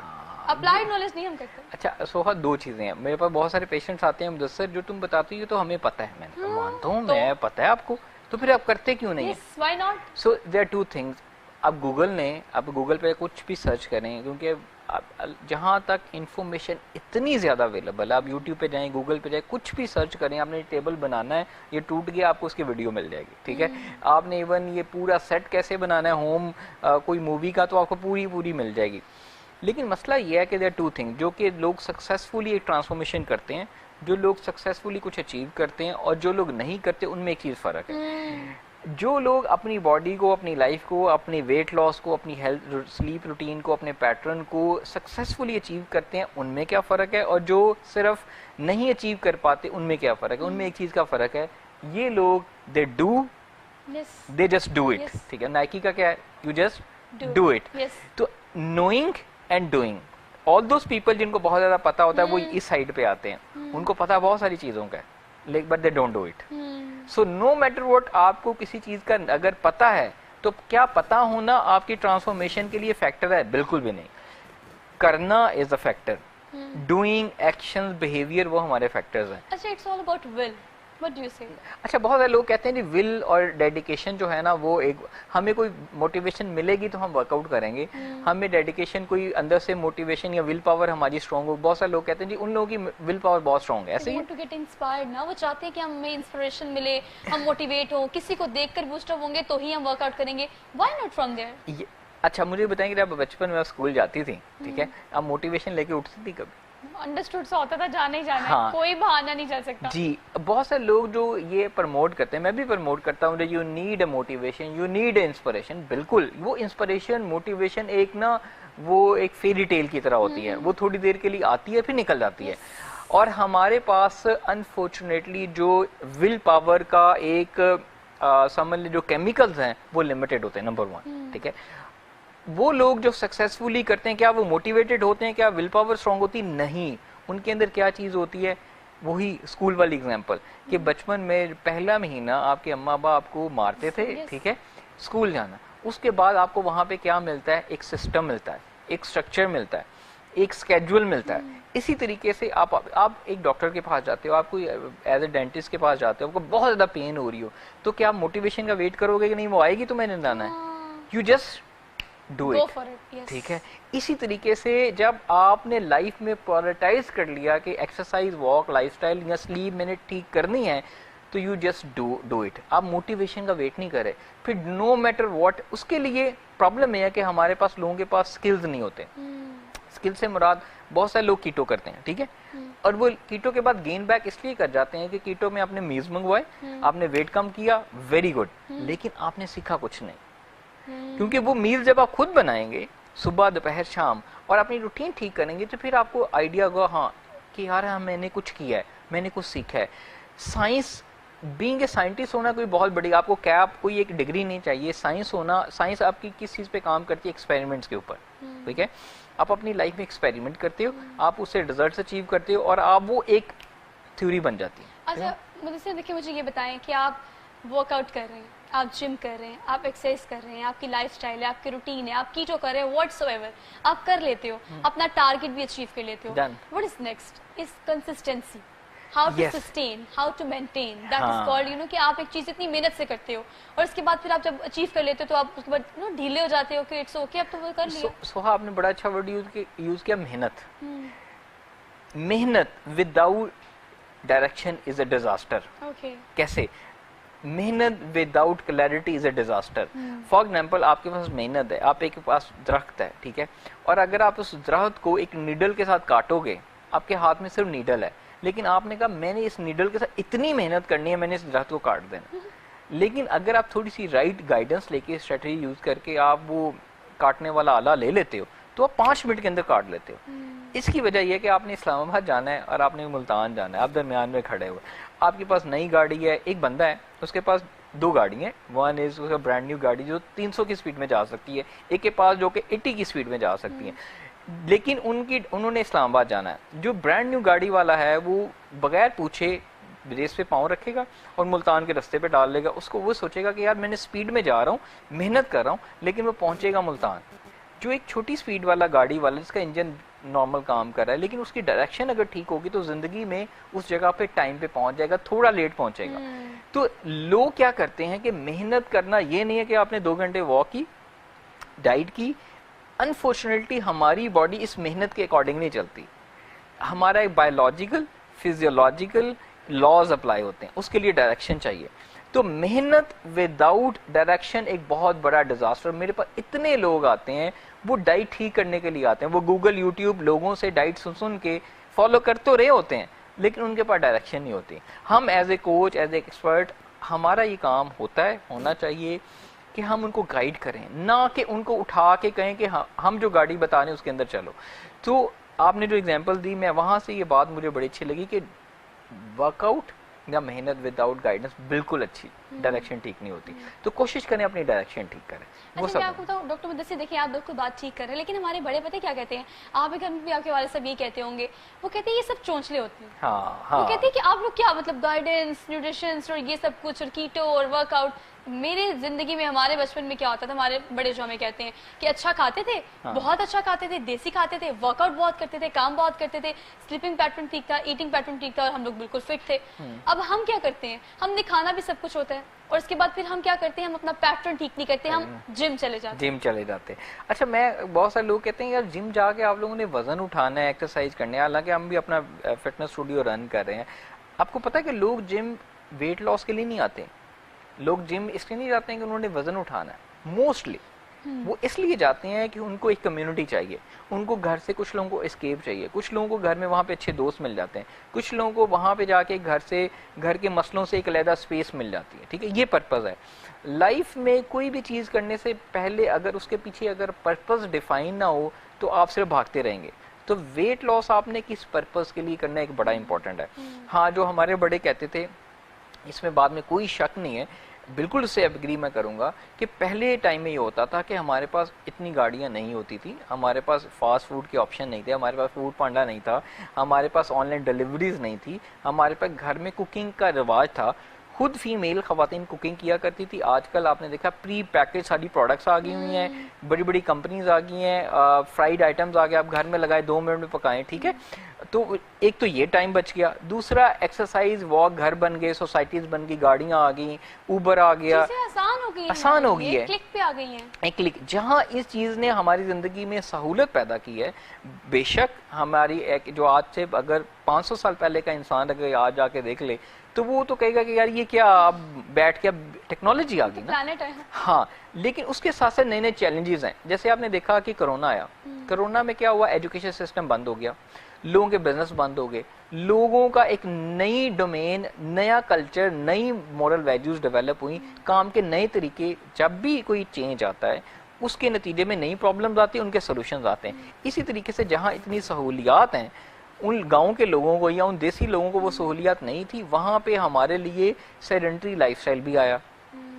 اپلائیڈ نالج نہیں ہم کرتے. اچھا سوہا, 2 چیزیں ہیں. میرے پاس بہت سارے پیشنٹس آتے ہیں, مدثر جو تم بتاتی ہو تو ہمیں پتہ ہے. میں مانتا ہوں, میں پتہ ہے آپ کو, تو پھر آپ کرتے کیوں نہیں ہیں؟ Why not? So there are 2 things. اب گوگل پہ کچھ بھی سرچ کریں, کیونکہ جہاں تک انفارمیشن اتنی زیادہ اویلیبل ہے, آپ یوٹیوب پہ جائیں, گوگل پہ جائیں, کچھ بھی سرچ کریں. آپ نے ٹیبل بنانا ہے, یہ ٹوٹ گیا, آپ کو اس کی ویڈیو مل جائے گی. ٹھیک ہے, آپ نے ایون یہ پورا سیٹ کیسے بنانا ہے ہوم کوئی مووی کا, تو آپ کو پوری مل جائے گی. لیکن مسئلہ یہ ہے کہ دیر 2 things جو کہ لوگ سکسیزفلی ایک ٹرانسفارمیشن کرتے ہیں, جو لوگ سکسیزفلی کچھ اچیو کرتے ہیں اور جو لوگ نہیں کرتے, ان میں ایک چیز فرق ہے. جو لوگ اپنی باڈی کو, اپنی لائف کو, اپنی ویٹ لاس کو, اپنی ہیلتھ سلیپ روٹین کو, اپنے پیٹرن کو سکسیزفلی اچیو کرتے ہیں, ان میں کیا فرق ہے, اور جو صرف نہیں اچیو کر پاتے, ان میں کیا فرق ہے. ان میں ایک چیز کا فرق ہے, یہ لوگ دے جسٹ ڈو اٹ. ٹھیک ہے, نائکی کا کیا ہے, یو جسٹ ڈو اٹ. تو knowing and doing, all those people جن کو بہت زیادہ پتا ہوتا ہے وہ اس سائڈ پہ آتے ہیں, ان کو پتا بہت ساری چیزوں کا ہے, but they don't do it. So no matter what, آپ کو کسی چیز کا اگر پتا ہے تو کیا پتا ہونا آپ کی ٹرانسفارمیشن کے لیے فیکٹر ہے؟ بالکل بھی نہیں. کرنا is a factor, doing, action, behaviour, وہ ہمارے فیکٹرز ہیں. اچھا, it's all about will. What do you say? اچھا بہت سارے لوگ کہتے ہیں جی ول اور ڈیڈیکیشن جو ہے نا وہ ایک ہمیں کوئی موٹیویشن ملے گی تو ہم ورک آؤٹ کریں گے, ہمیں ڈیڈیکیشن کوئی اندر سے موٹیویشن یا ول پاور ہماری اسٹرانگ ہو. بہت سارے لوگ کہتے ہیں جی ان لوگوں کی ول پاور بہت اسٹرانگ ہے, ایسے ہی ٹو گیٹ انسپائرڈ نا, وہ چاہتے ہیں کہ ہمیں انسپریشن ملے, ہم موٹیویٹ ہوں, کسی کو دیکھ کر بوسٹ اپ ہوں گے تو ہی ہم ورک آؤٹ کریں گے. Why not from there? اچھا مجھے بتائیں کہ جب بچپن میں اسکول جاتی تھی, ٹھیک ہے, آپ موٹیویشن لے کے اٹھتی تھی کبھی؟ انڈرسٹوڈ سا ہوتا تھا, جانا ہی جانا ہے, کوئی بہانہ نہیں چل سکتا. جی بہت سے لوگ جو یہ پروموٹ کرتے ہیں, میں بھی پروموٹ کرتا ہوں, you need a motivation, you need a inspiration. بالکل وہ انسپریشن موٹیویشن ایک نا وہ ایک فیری ٹیل کی طرح ہوتی ہے, وہ تھوڑی دیر کے لیے آتی ہے پھر نکل جاتی ہے. اور ہمارے پاس انفارچونیٹلی جو ول پاور کا ایک سمجھ لیں جو کیمیکلز ہیں وہ لمیٹڈ ہوتے ہیں, نمبر 1, ٹھیک ہے. وہ لوگ جو سکسیسفلی کرتے ہیں کیا وہ موٹیویٹڈ ہوتے ہیں, کیا ول پاور اسٹرانگ ہوتی؟ نہیں. ان کے اندر کیا چیز ہوتی ہے, وہی اسکول والی اگزامپل کہ بچپن میں پہلا مہینہ آپ کے اماں ابا آپ کو مارتے تھے, ٹھیک ہے, اسکول جانا, اس کے بعد آپ کو وہاں پہ کیا ملتا ہے, ایک سسٹم ملتا ہے, ایک اسٹرکچر ملتا ہے, ایک اسکیڈول ملتا ہے. اسی طریقے سے آپ ایک ڈاکٹر کے پاس جاتے ہو, آپ کو ایز اے ڈینٹسٹ کے پاس جاتے ہو, آپ کو بہت زیادہ پین ہو رہی ہو, تو کیا آپ موٹیویشن کا ویٹ کرو گے کہ نہیں وہ آئے گی تو میں نے جانا ہے؟ یو جسٹ ڈو اٹ, ٹھیک ہے. اسی طریقے سے جب آپ نے لائف میں پرائورٹائز کر لیا کہ ایکسرسائز, واک, لائف اسٹائل یا سلیپ میں نے ٹھیک کرنی ہے, تو یو جسٹ ڈو اٹ. آپ موٹیویشن کا ویٹ نہیں کرے, پھر نو میٹر واٹ. اس کے لیے پرابلم یہ ہے کہ ہمارے پاس لوگوں کے پاس اسکلز نہیں ہوتے. اسکل سے مراد بہت سارے لوگ کیٹو کرتے ہیں, ٹھیک ہے, اور وہ کیٹو کے بعد گین بیک اس لیے کر جاتے ہیں کہ کیٹو میں آپ نے میلز منگوائے, آپ نے ویٹ کم کیا, ویری گڈ, لیکن آپ نے سیکھا کچھ نہیں. کیونکہ وہ میل جب آپ خود بنائیں گے صبح دوپہر شام اور اپنی روٹین ٹھیک کریں گے تو پھر آپ کو آئیڈیا ہوگا ہاں کہ یار میں نے کچھ کیا ہے, میں نے کچھ سیکھا ہے. سائنس بینگ اے سائنٹسٹ ہونا کوئی بہت بڑی, آپ کو کیپ کوئی ایک ڈگری نہیں چاہیے. سائنس ہونا, سائنس آپ کی کس چیز پہ کام کرتی ہے, ایکسپیریمنٹس کے اوپر, ٹھیک ہے. آپ اپنی لائف میں ایکسپیریمنٹ کرتے ہو, آپ اس سے ریزلٹس اچیو کرتے ہو اور آپ وہ ایک تھیوری بن جاتی ہے. اچھا مجھے دیکھیں, مجھے یہ بتائیں کہ آپ ورک آؤٹ کر رہے ہیں, آپ جم کر رہے ہیں, آپ ایکسرسائز کر رہے ہیں, آپ کی لائف اسٹائل ہے, آپ کی روٹین ہے, آپ کیٹو کر رہے ہیں, واٹس ایور آپ کر لیتے ہو, اپنا ٹارگیٹ بھی اچیو کر لیتے ہو. What is next is consistency, how to sustain, how to maintain, that is called you know کہ آپ ایک چیز اتنی محنت سے کرتے ہو اور اس کے بعد پھر آپ جب اچیو کر لیتے ہو تو آپ اس کے بعد ڈھیلے ہو جاتے ہو کہ اٹس اوکے اب تو وہ کر لیا. سوہا آپ نے بڑا اچھا ورڈ یوز کیا, محنت. محنت without direction is a disaster. کیسے؟ محنت without clarity is a disaster. For example آپ کے پاس محنت ہے, آپ کے پاس درخت ہے, ٹھیک ہے, اور اگر آپ اس درخت کو ایک نیڈل کے ساتھ کاٹو گے, آپ کے ہاتھ میں صرف نیڈل ہے, لیکن آپ نے کہا میں نے اس نیڈل کے ساتھ اتنی محنت کرنی ہے, میں نے اس درخت کو کاٹ دینا. لیکن اگر آپ تھوڑی سی رائٹ گائیڈنس لے کے, اسٹریٹجی یوز کر کے آپ وہ کاٹنے والا آلہ لے لیتے ہو تو آپ 5 منٹ کے اندر کاٹ لیتے ہو. اس کی وجہ یہ کہ آپ نے اسلام آباد جانا ہے اور آپ نے ملتان جانا ہے, آپ درمیان میں کھڑے ہوئے, آپ کے پاس نئی گاڑی ہے, ایک بندہ ہے اس کے پاس 2 گاڑی ہیں, ون از اس کا برانڈ نیو گاڑی جو 300 کی اسپیڈ میں جا سکتی ہے, ایک کے پاس جو کہ 80 کی اسپیڈ میں جا سکتی ہے. لیکن انہوں نے اسلام آباد جانا ہے. جو برانڈ نیو گاڑی والا ہے وہ بغیر پوچھے ریس پہ پاؤں رکھے گا اور ملتان کے رستے پہ ڈال لے گا. اس کو وہ سوچے گا کہ یار میں نے اسپیڈ میں جا رہا ہوں, محنت کر رہا ہوں, لیکن وہ پہنچے گا ملتان. جو ایک چھوٹی اسپیڈ والا گاڑی والا جس کا انجن نارمل کام کر رہا ہے, لیکن اس کی ڈائریکشن اگر ٹھیک ہوگی تو زندگی میں اس جگہ پہ ٹائم پہ پہنچ جائے گا, تھوڑا لیٹ پہنچے گا. تو لوگ کیا کرتے ہیں کہ محنت کرنا یہ نہیں ہے کہ آپ نے 2 گھنٹے واک کی, ڈائٹ کی. انفارچونیٹلی ہماری باڈی اس محنت کے اکارڈنگ نہیں چلتی. ہمارا ایک بایولوجیکل فزیولوجیکل لاز اپلائی ہوتے ہیں, اس کے لیے ڈائریکشن چاہیے. تو محنت وداؤٹ ڈائریکشن ایک بہت بڑا ڈیزاسٹر. میرے پاس اتنے لوگ آتے ہیں وہ ڈائٹ ٹھیک کرنے کے لیے آتے ہیں, وہ گوگل یوٹیوب لوگوں سے ڈائٹ سن کے فالو کر تو رہے ہوتے ہیں, لیکن ان کے پاس ڈائریکشن نہیں ہوتی. ہم as a coach, as a expert, ہمارا یہ کام ہوتا ہے, ہونا چاہیے کہ ہم ان کو گائیڈ کریں, نہ کہ ان کو اٹھا کے کہیں کہ ہم جو گاڑی بتا رہے ہیں اس کے اندر چلو. تو آپ نے جو اگزامپل دی, میں وہاں سے یہ بات مجھے بڑی اچھی لگی کہ ورک آؤٹ یا محنت وداؤٹ گائیڈنس بالکل اچھی ڈائریکشن ٹھیک نہیں ہوتی. تو کوشش کریں اپنی ڈائریکشن ٹھیک کریں. اچھا میں آپ کو بتاؤں ڈاکٹر مدثر, دیکھیں آپ بالکل بات ٹھیک کر رہے ہیں, لیکن ہمارے بڑے پتہ کیا کہتے ہیں, آپ کے گھر میں بھی آپ کے والد صاحب یہ کہتے ہوں گے, وہ کہتے ہیں یہ سب چونچلے ہوتے ہیں. وہ کہتے ہیں کہ آپ لوگ کیا مطلب گائیڈنس, نیوٹریشن اور یہ سب کچھ اور کیٹو اور ورک آؤٹ, میری زندگی میں ہمارے بچپن میں کیا ہوتا تھا, ہمارے بڑے جو ہمیں کہتے ہیں کہ اچھا کھاتے تھے, بہت اچھا کھاتے تھے, دیسی کھاتے تھے, ورک آؤٹ بہت کرتے تھے, کام بہت کرتے تھے, سلیپنگ پیٹرن ٹھیک تھا, ایٹنگ پیٹرن ٹھیک تھا, اور ہم لوگ بالکل فٹ تھے. اب ہم کیا کرتے ہیں, ہم نے کھانا بھی سب کچھ ہوتا ہے, اور اس کے بعد پھر ہم کیا کرتے ہیں, ہم اپنا پیٹرن ٹھیک نہیں کرتے, ہم جم چلے جاتے. اچھا, میں بہت سارے لوگ کہتے ہیں یار جم جا کے آپ لوگوں نے وزن اٹھانا ہے, ایکسرسائز کرنے ہے, حالانکہ ہم بھی اپنا فٹنس اسٹوڈیو رن کر رہے ہیں. آپ کو پتا ہے کہ لوگ جم ویٹ لاس کے لیے نہیں آتے, لوگ جم اس لیے نہیں جاتے ہیں کہ انہوں نے وزن اٹھانا ہے. موسٹلی وہ اس لیے جاتے ہیں کہ ان کو ایک کمیونٹی چاہیے, ان کو گھر سے کچھ لوگوں کو اسکیپ چاہیے, کچھ لوگوں کو گھر میں وہاں پہ اچھے دوست مل جاتے ہیں, کچھ لوگوں کو وہاں پہ جا کے گھر کے مسئلوں سے ایک علیحدہ اسپیس مل جاتی ہے. ٹھیک ہے, یہ پرپز ہے. لائف میں کوئی بھی چیز کرنے سے پہلے اگر اس کے پیچھے اگر پرپز ڈیفائن نہ ہو تو آپ صرف بھاگتے رہیں گے. تو ویٹ لاس آپ نے کس پرپز کے لیے کرنا ایک بڑا امپورٹنٹ ہے. ہاں, جو ہمارے بڑے کہتے تھے اس میں بعد میں کوئی شک نہیں ہے, بالکل اس سے ایگری میں کروں گا کہ پہلے ٹائم میں یہ ہوتا تھا کہ ہمارے پاس اتنی گاڑیاں نہیں ہوتی تھیں, ہمارے پاس فاسٹ فوڈ کے آپشن نہیں تھے, ہمارے پاس فوڈ پانڈا نہیں تھا, ہمارے پاس آن لائن ڈیلیوریز نہیں تھی, ہمارے پاس گھر میں کوکنگ کا رواج تھا, خود فیمیل خواتین کوکنگ کیا کرتی تھی. آج کل آپ نے دیکھا پری پیکج ساری پروڈکٹس آ گئی ہوئی ہیں, بڑی بڑی کمپنیز آ گئی ہیں, فرائیڈ آئٹمز آ گئے, آپ گھر میں لگائے 2 منٹ میں پکائیں. ٹھیک ہے, تو ایک تو یہ ٹائم بچ گیا. دوسرا ایکسرسائز واک گھر بن گئے, سوسائٹیز بن گئی, گاڑیاں آ گئیں, اوبر آ گیا, آسان ہو گئی ہے, کلک پہ آ گئی ہیں, ایک کلک. جہاں اس چیز نے ہماری زندگی میں سہولت پیدا کی ہے, بے شک ہماری جو آج سے اگر 500 سال پہلے کا انسان اگر آج جا کے دیکھ لے تو وہ تو کہے گا کہ یار یہ کیا, اب بیٹھ کے اب ٹیکنالوجی آ گئی نا. ہاں, لیکن اس کے ساتھ ساتھ نئے نئے چیلنجز ہیں. جیسے آپ نے دیکھا کہ کرونا آیا, کرونا میں کیا ہوا, ایجوکیشن سسٹم بند ہو گیا, لوگوں کے بزنس بند ہو گئے, لوگوں کا ایک نئی ڈومین, نیا کلچر, نئی مورل ویلیوز ڈیولپ ہوئی, کام کے نئے طریقے. جب بھی کوئی چینج آتا ہے اس کے نتیجے میں نئی پرابلمز آتی ہیں, ان کے سولوشنز آتے ہیں. اسی طریقے سے جہاں اتنی سہولیات ہیں, ان گاؤں کے لوگوں کو یا ان دیسی لوگوں کو وہ سہولیات نہیں تھی, وہاں پہ ہمارے لیے سیڈنٹری لائف سٹائل بھی آیا.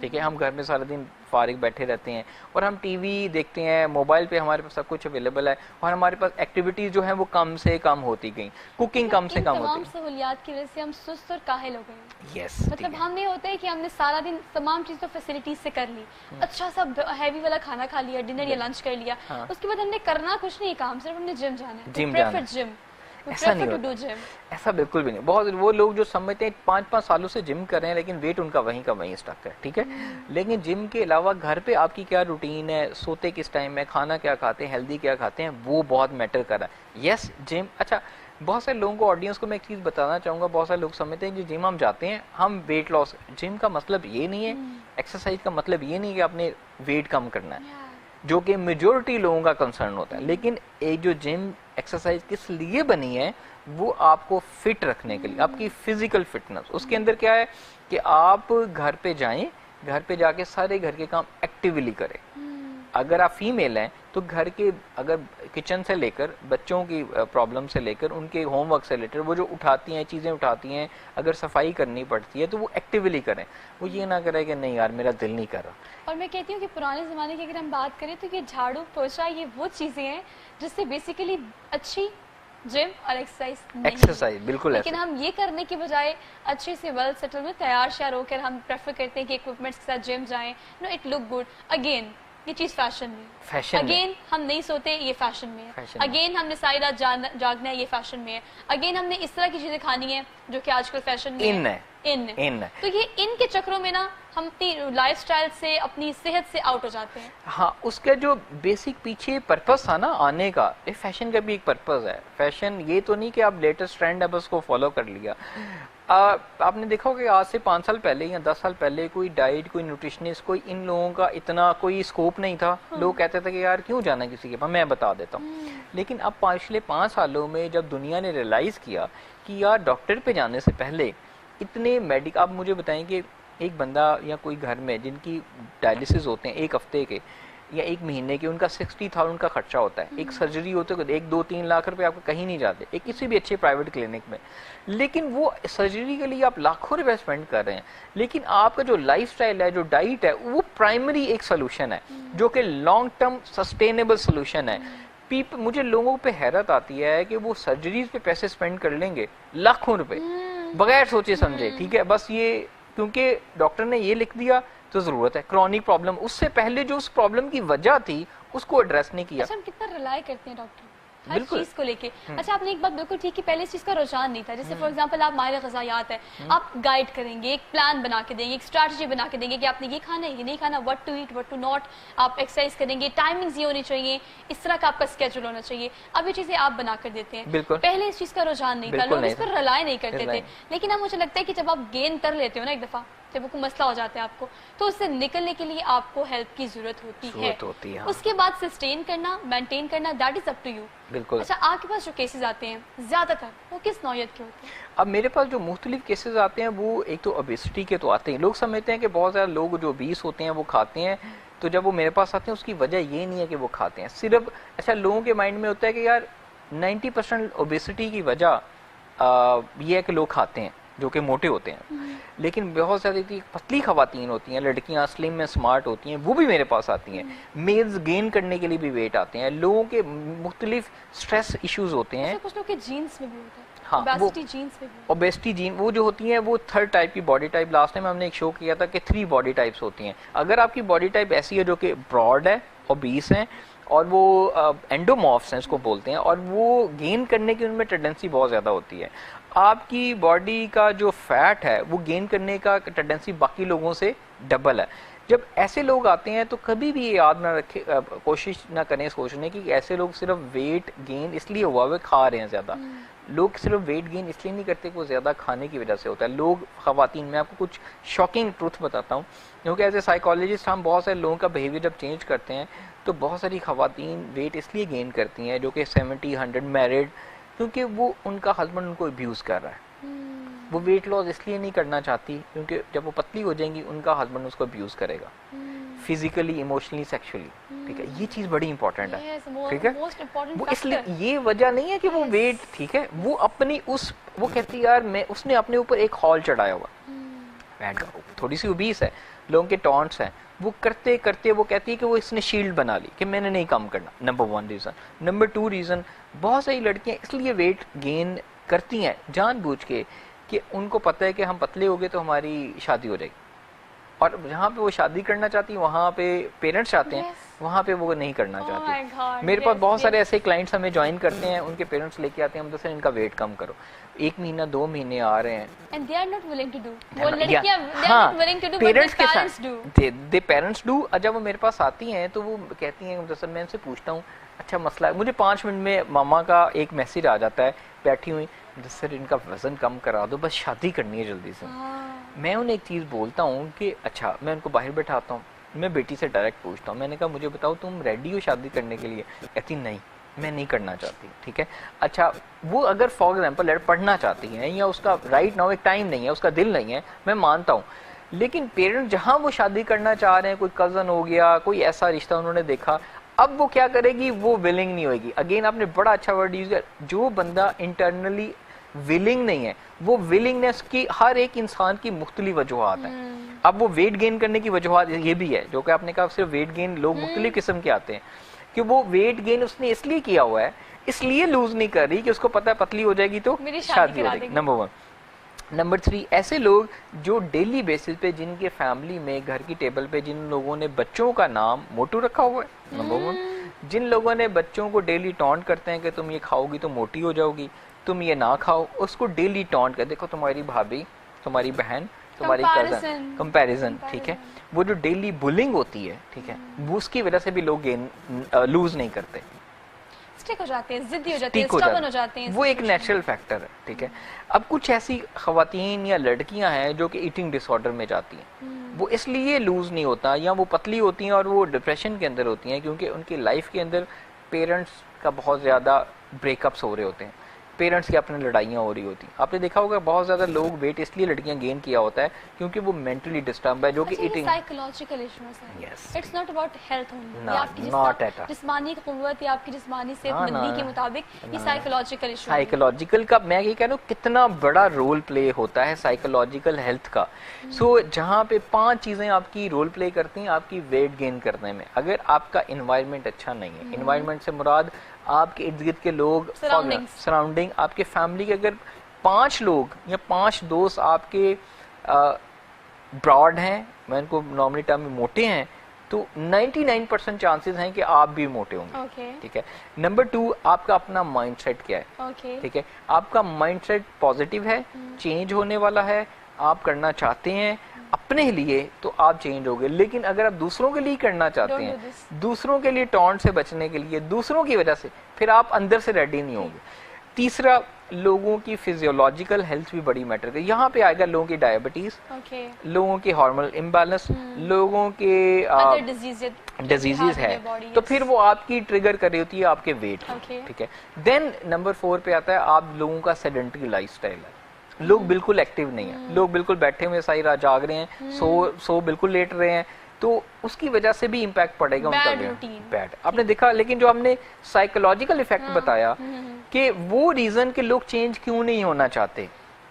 ٹھیک ہے, ہم گھر میں سارا دن فارغ بیٹھے رہتے ہیں, اور ہم ٹی وی دیکھتے ہیں, موبائل پہ ہمارے پاس سب کچھ اویلیبل ہے, اور ہمارے پاس ایکٹیویٹیز جو ہیں وہ کم سے کم ہوتی گئیں, کوکنگ کم سے کم ہوتی. تمام سہولیات کی وجہ سے ہم سست اور کاہل ہو گئے. یس, مطلب ہم یہ ہوتا ہے کہ ہم نے سارا دن تمام چیزوں فیسلٹیز سے کر لی, اچھا سا ہیوی والا کھانا کھا لیا, ڈنر یا لنچ کر لیا, اس کے بعد ہم نے کرنا کچھ نہیں کام, صرف ہم نے جم جانا ہے. ایسا نہیں ہوتا, ایسا بالکل بھی نہیں. بہت وہ لوگ جو سمجھتے ہیں 5 سالوں سے جم کر رہے ہیں لیکن ویٹ ان کا وہیں کا وہیں اسٹک ہے. ٹھیک ہے, لیکن جم کے علاوہ گھر پہ آپ کی کیا روٹین ہے, سوتے کس ٹائم میں, کھانا کیا کھاتے ہیں, ہیلدی کیا کھاتے ہیں, وہ بہت میٹر کر رہا ہے. یس, جم. اچھا, بہت سارے لوگوں کو, آڈینس کو میں ایک چیز بتانا چاہوں گا, بہت سارے لوگ سمجھتے ہیں کہ جم ہم جاتے ہیں ہم ویٹ لاس. جم کا مطلب یہ نہیں ہے, ایکسرسائز کا مطلب یہ نہیں کہ آپ نے ویٹ کم کرنا ہے, جو کہ میجورٹی لوگوں کا کنسرن ہوتا ہے. لیکن ایک جو جم ایکسرسائز کس لیے بنی ہے, وہ آپ کو فٹ رکھنے کے لیے, آپ کی فزیکل فٹنس. اس کے اندر کیا ہے کہ آپ گھر پہ جائیں, گھر پہ جا کے سارے گھر کے کام ایکٹیولی کریں. اگر آپ فیمیل ہیں تو گھر کے, اگر کچن سے لے کر بچوں کی پرابلم سے لے کر ان کے ہوم ورک سے ریلیٹڈ وہ جو اٹھاتی ہیں, چیزیں اٹھاتی ہیں, اگر صفائی کرنی پڑتی ہے تو وہ ایکٹیولی کریں. وہ یہ نہ کرے کہ نہیں یار میرا دل نہیں کر رہا. اور میں کہتی ہوں کہ پرانے زمانے کی اگر ہم بات کریں تو یہ جھاڑو پوچھا, یہ وہ چیزیں ہیں جس سے بیسیکلی اچھی جم اور ایکسرسائز بالکل. لیکن ہم یہ کرنے کی بجائے اچھے سے ویل سیٹل میں تیار شیار ہو کر ہم پریفر کرتے ہیں کہ اکوپمنٹس کے ساتھ جم جائیں. نو اٹ لک گڈ. اگین یہ چیز فیشن میں, اگین ہم نہیں سوتے, یہ فیشن میں ہے. اگین ہم نے ساری رات جاگنا ہے, یہ فیشن میں ہے. اگین ہم نے اس طرح کی چیزیں کھانی ہیں جو کہ آج کل فیشن میں ہے. تو یہ ان کے چکروں میں نا ہم اپنی لائف سٹائل سے, اپنی صحت سے آؤٹ ہو جاتے ہیں. ہاں, اس کا جو بیسک پیچھے پرپس تھا نا آنے کا, فیشن کا بھی ایک پرپس ہے. فیشن یہ تو نہیں کہ آپ لیٹسٹ ٹرینڈ ہے بس کو فالو کر لیا. آپ نے دیکھا کہ آج سے 5 سال پہلے یا 10 سال پہلے کوئی ڈائٹ, کوئی نیوٹریشنسٹ, کوئی ان لوگوں کا اتنا کوئی اسکوپ نہیں تھا. لوگ کہتے تھے کہ یار کیوں جانا کسی کے پاس, میں بتا دیتا ہوں. لیکن اب پچھلے 5 سالوں میں جب دنیا نے ریئلائز کیا کہ یار ڈاکٹر پہ جانے سے پہلے اتنے آپ مجھے بتائیں کہ ایک بندہ یا کوئی گھر میں جن کی ڈائلسس ہوتے ہیں 1 ہفتے کے یا 1 مہینے کے, ان کا 60,000 کا خرچہ ہوتا ہے. ایک سرجری ہوتے ہے 1-2-3 لاکھ روپے آپ کو کہیں نہیں جاتے ایک کسی بھی اچھے پرائیویٹ کلینک میں. لیکن وہ سرجری کے لیے آپ لاکھوں روپے اسپینڈ کر رہے ہیں. لیکن آپ کا جو لائف سٹائل ہے, جو ڈائٹ ہے, وہ پرائمری ایک سولوشن ہے جو کہ لانگ ٹرم سسٹینیبل سولوشن ہے. مجھے لوگوں پہ حیرت آتی ہے کہ وہ سرجریز پہ پیسے اسپینڈ کر لیں گے لاکھوں روپے بغیر سوچے سمجھے. ٹھیک ہے, بس یہ کیونکہ ڈاکٹر نے یہ لکھ دیا تو ضرورت ہے. کرونک پرابلم اس سے پہلے جو اس پرابلم کی وجہ تھی اس کو ایڈریس نہیں کیا. اچھا ہم کتنا ریلائی کرتے ہیں ڈاکٹر ہر چیز کو لے کے. اچھا آپ نے ایک بات بالکل ٹھیک کہ پہلے اس چیز کا رجحان نہیں تھا. جیسے فار ایگزامپل آپ ماہر غذائیات ہے, آپ گائیڈ کریں گے, ایک پلان بنا کے دیں گے, ایک اسٹریٹجی بنا کے دیں گے کہ آپ نے یہ کھانا ہے, یہ نہیں کھانا, what to eat what to not, آپ ایکسرسائز کریں گے, ٹائمنگز یہ ہونی چاہیے, اس طرح کا آپ کا اسکیجول ہونا چاہیے. اب یہ چیزیں آپ بنا کر دیتے ہیں. پہلے اس چیز کا رجحان نہیں تھا, لوگ اس پر ریلائی نہیں کرتے تھے. لیکن اب مجھے لگتا ہے کہ جب آپ گین کر لیتے ہو نا ایک دفعہ, جب کوئی مسئلہ ہو جاتا ہے آپ کو, تو اس سے نکلنے کے لیے آپ کو ہیلپ کی ضرورت ہوتی ہے. اس کے بعد سسٹین کرنا, مینٹین کرنا, that is up to you. بالکل. اچھا آپ کے پاس جو کیسز آتے ہیں زیادہ تر وہ کس نوعیت کے ہوتے ہیں؟ اب میرے پاس جو مختلف کیسز آتے ہیں وہ ایک تو اوبیسٹی کے تو آتے ہیں. لوگ سمجھتے ہیں کہ بہت زیادہ لوگ جو اوبیس ہوتے ہیں وہ کھاتے ہیں, تو جب وہ میرے پاس آتے ہیں اس کی وجہ یہ نہیں ہے کہ وہ کھاتے ہیں صرف. اچھا لوگوں کے مائنڈ میں ہوتا ہے کہ یار 90% اوبیسٹی کی وجہ یہ ہے کہ لوگ کھاتے ہیں جو کہ موٹے ہوتے ہیں, لیکن بہت زیادہ پتلی خواتین ہوتی ہیں, لڑکیاں سلم میں سمارٹ ہوتی ہیں, وہ بھی میرے پاس آتی ہیں. میلز گین کرنے کے لیے بھی ویٹ آتے ہیں. لوگوں کے مختلف سٹریس ایشوز ہوتے ہیں. کچھ لوگ کے جینز میں بھی ہوتا ہے. ہاں اوبیسٹی جین وہ جو ہوتی ہیں وہ 3rd ٹائپ کی باڈی ٹائپ. لاسٹ ٹائم ہم نے ایک شو کیا تھا کہ 3 باڈی ٹائپس ہوتی ہیں. اگر آپ کی باڈی ٹائپ ایسی ہے جو کہ براڈ ہے, اوبیس ہیں, اور وہ اینڈومورفس ہیں اس کو بولتے ہیں, اور وہ گین کرنے کی ان میں ٹینڈنسی بہت زیادہ ہوتی ہے. آپ کی باڈی کا جو فیٹ ہے وہ گین کرنے کا ٹینڈنسی باقی لوگوں سے ڈبل ہے. جب ایسے لوگ آتے ہیں تو کبھی بھی یہ یاد نہ رکھے, کوشش نہ کریں سوچنے کی کہ ایسے لوگ صرف ویٹ گین اس لیے ہوا وہ کھا رہے ہیں زیادہ. لوگ صرف ویٹ گین اس لیے نہیں کرتے کہ وہ زیادہ کھانے کی وجہ سے ہوتا ہے. لوگ خواتین, میں آپ کو کچھ شاکنگ ٹروتھ بتاتا ہوں, کیونکہ ایز اے سائیکالوجسٹ ہم بہت سارے لوگوں کا بیہیویئر جب چینج کرتے ہیں تو بہت ساری خواتین ویٹ اس لیے گین کرتی ہیں جو کہ 70-100 میرڈ, کیونکہ وہ ان کا ہسبینڈ ان کو ابیوز کر رہا ہے. وہ ویٹ لاس اس لیے نہیں کرنا چاہتی کیونکہ جب وہ پتلی ہو جائیں گی ان کا ہسبینڈ اس کو ابیوز کرے گا, فزیکلی, ایموشنلی, سیکشولی. ٹھیک ہے, یہ چیز بڑی امپورٹنٹ ہے. ٹھیک ہے, وہ اس لیے یہ وجہ نہیں ہے کہ وہ ویٹ, ٹھیک ہے, وہ اپنی وہ کہتی یار میں, اس نے اپنے اوپر ایک ہال چڑھایا ہوا, تھوڑی سی اوبیس ہے, لوگوں کے ٹانٹس ہیں, وہ کرتے کرتے وہ کہتی ہے کہ وہ اس نے شیلڈ بنا لی کہ میں نے نہیں کم کرنا. Number 1 reason. نمبر 2 ریزن, بہت ساری لڑکیاں اس لیے ویٹ گین کرتی ہیں جان بوجھ کے کہ ان کو پتہ ہے کہ ہم پتلے ہو گئے تو ہماری شادی ہو جائے گی, اور جہاں پہ وہ شادی کرنا چاہتی ہیں وہاں پہ پیرنٹس چاہتے ہیں, وہاں پہ وہ نہیں کرنا چاہتی. میرے پاس بہت سارے ایسے کلائنٹس ہمیں جوائن کرتے ہیں, ان کے پیرنٹس لے کے آتے ہیں, ہم تو ان کا ویٹ کم کرو, 1 مہینہ 2 مہینے آ رہے ہیں, پیرنٹس ڈو. جب وہ میرے پاس آتی ہیں تو وہ کہتی ہیں میں ان سے پوچھتا ہوں اچھا مسئلہ ہے, مجھے 5 منٹ میں ماما کا ایک میسج آ جاتا ہے بیٹھی ہوئی, سر ان کا وزن کم کرا دو, بس شادی کرنی ہے جلدی سے. میں انہیں ایک چیز بولتا ہوں کہ اچھا, میں ان کو باہر بٹھاتا ہوں, میں بیٹی سے ڈائریکٹ پوچھتا ہوں, میں نے کہا مجھے بتاؤ تم ریڈی ہو شادی کرنے کے لیے؟ کہتی نہیں میں نہیں کرنا چاہتی. ٹھیک ہے, اچھا وہ اگر فار ایگزامپل پڑھنا چاہتی ہیں یا اس کا رائٹ ناؤ ایک ٹائم نہیں ہے, اس کا دل نہیں ہے, میں مانتا ہوں, لیکن پیرنٹ جہاں وہ شادی کرنا چاہ رہے ہیں, کوئی کزن ہو گیا, کوئی ایسا رشتہ انہوں نے دیکھا, اب وہ کیا کرے گی, وہ ولنگ نہیں ہوئے گی. اگین آپ نے بڑا اچھا ورڈ یوز کیا, جو بندہ انٹرنلی ولنگ نہیں ہے, وہ ولنگنیس کی ہر ایک انسان کی مختلف وجوہات ہیں. اب وہ ویٹ گین کرنے کی وجوہات یہ بھی ہے جو کہ آپ نے کہا, صرف ویٹ گین لوگ مختلف قسم کے آتے ہیں, کہ وہ ویٹ گین اس نے اس لیے کیا ہوا ہے, اس لیے لوز نہیں کر رہی کہ اس کو پتہ ہے پتلی ہو جائے گی تو شادی ہو جائے گی. نمبر 1. نمبر 3, ایسے لوگ جو ڈیلی بیسس پہ جن کے فیملی میں گھر کی ٹیبل پہ جن لوگوں نے بچوں کا نام موٹو رکھا ہوا ہے. نمبر 1, جن لوگوں نے بچوں کو ڈیلی ٹونٹ کرتے ہیں کہ تم یہ کھاؤ گی تو موٹی ہو جاؤ گی, تم یہ نہ کھاؤ, اس کو ڈیلی ٹونٹ کر, دیکھو تمہاری بھابھی, تمہاری بہن, تمہاری کزن, کمپیریزن. ٹھیک ہے, وہ جو ڈیلی بلنگ ہوتی ہے, ٹھیک ہے, وہ اس کی وجہ سے بھی لوگ لوز نہیں کرتے, ہو جاتے ہیں, ضدی ہو جاتے ہیں, اسٹبن ہو جاتے ہیں. وہ ایک نیچرل فیکٹر ہے. ٹھیک ہے, اب کچھ ایسی خواتین یا لڑکیاں ہیں جو کہ ایٹنگ ڈس آرڈر میں جاتی ہیں, وہ اس لیے لوز نہیں ہوتا, یا وہ پتلی ہوتی ہیں اور وہ ڈپریشن کے اندر ہوتی ہیں کیونکہ ان کی لائف کے اندر پیرنٹس کا بہت زیادہ بریک اپس ہو رہے ہوتے ہیں, پیرنٹس کی اپنے لڑائیاں ہو رہی ہوتی ہیں. آپ نے دیکھا ہوگا بہت زیادہ لوگ ویٹ اس لیے لڑکیاں گین کیا ہوتا ہے کیونکہ وہ مینٹلی ڈسٹرب ہے, جو کہ ایٹنگ سائیکولوجیکل ایشوز ہیں. It's not about health only, آپ کی جسمانی قوت یا آپ کی جسمانی صحت مندی کے مطابق یہ سائیکولوجیکل ایشو. سائیکولوجیکل کا میں یہ کہہ رہا ہوں کتنا بڑا رول پلے ہوتا ہے سائیکولوجیکل ہیلتھ کا. سو جہاں پہ 5 چیزیں آپ کی رول پلے کرتی ہیں آپ کی ویٹ گین کرنے میں. اگر آپ کا انوائرمنٹ اچھا نہیں ہے, انوائرمنٹ سے مراد آپ کے ارد گرد کے لوگ, سراؤنڈنگ, آپ کے فیملی کے اگر 5 لوگ یا 5 دوست آپ کے براڈ ہیں, میں ان کو نارملی ٹرم میں موٹے ہیں, تو 99% چانسز ہیں کہ آپ بھی موٹے ہوں گے. ٹھیک ہے. نمبر 2, آپ کا اپنا مائنڈ سیٹ کیا ہے. ٹھیک ہے, آپ کا مائنڈ سیٹ پازیٹیو ہے, چینج ہونے والا ہے, آپ کرنا چاہتے ہیں اپنے لیے تو آپ چینج ہوگے. لیکن اگر آپ دوسروں کے لیے کرنا چاہتے ہیں, دوسروں کے لیے ٹونٹ سے بچنے کے لیے, دوسروں کی وجہ سے, پھر آپ اندر سے ریڈی نہیں ہوں گے. تیسرا, لوگوں کی فزیولوجیکل ہیلتھ بھی بڑی میٹر کرے. یہاں پہ آئے گا لوگوں کی ڈائبٹیز, لوگوں کے ہارمونل امبیلنس, لوگوں کے ڈیزیزز ہے, تو پھر وہ آپ کی ٹریگر کر رہی ہوتی ہے آپ کے ویٹ. ٹھیک ہے. دین نمبر 4 پہ آتا ہے آپ لوگوں کا سیڈنٹری لائف سٹائل ہے. لوگ بالکل ایکٹیو نہیں ہیں, لوگ بالکل بیٹھے ہوئے ساری رات جاگ رہے ہیں, سو بالکل لیٹ رہے ہیں, تو اس کی وجہ سے بھی امپیکٹ پڑے گا ان کا بیڈ. آپ نے دیکھا, لیکن جو ہم نے سائیکولوجیکل افیکٹ بتایا کہ وہ ریزن کہ لوگ چینج کیوں نہیں ہونا چاہتے.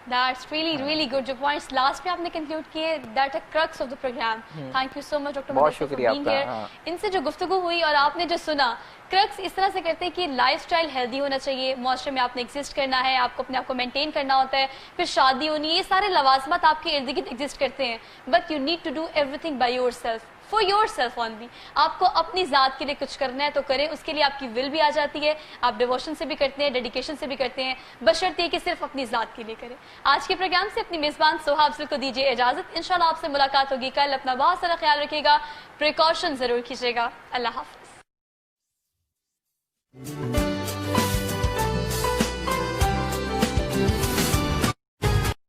That's really good. جو points last پہ آپ نے conclude کیے, that a crux of the program. Thank you so much Dr. Mudassir for being here. ان سے جو گفتگو ہوئی اور آپ نے جو سنا, کرکس اس طرح سے کرتے ہیں کہ لائف سٹائل ہیلدی ہونا چاہیے, معاشرے میں آپ نے ایگزسٹ کرنا ہے, آپ کو اپنے آپ کو مینٹین کرنا ہوتا ہے, پھر شادی ہونی, یہ سارے لوازمات آپ کے ارد گرد ایگزسٹ کرتے ہیں, but you need to do everything by your self, for your self only. آپ کو اپنی ذات کے لیے کچھ کرنا ہے تو کریں, اس کے لیے آپ کی ول بھی آ جاتی ہے, آپ ڈیووشن سے بھی کرتے ہیں, ڈیڈیکیشن سے بھی کرتے ہیں, بشرطیے کہ صرف اپنی ذات کے لیے کریں. آج کے پروگرام سے اپنی میزبان سوہا افضل کو دیجیے اجازت. انشاءاللہ آپ سے ملاقات ہوگی کل. اپنا بہت سارا خیال رکھیے گا, پریکاشن ضرور کیجیے گا. اللہ حافظ.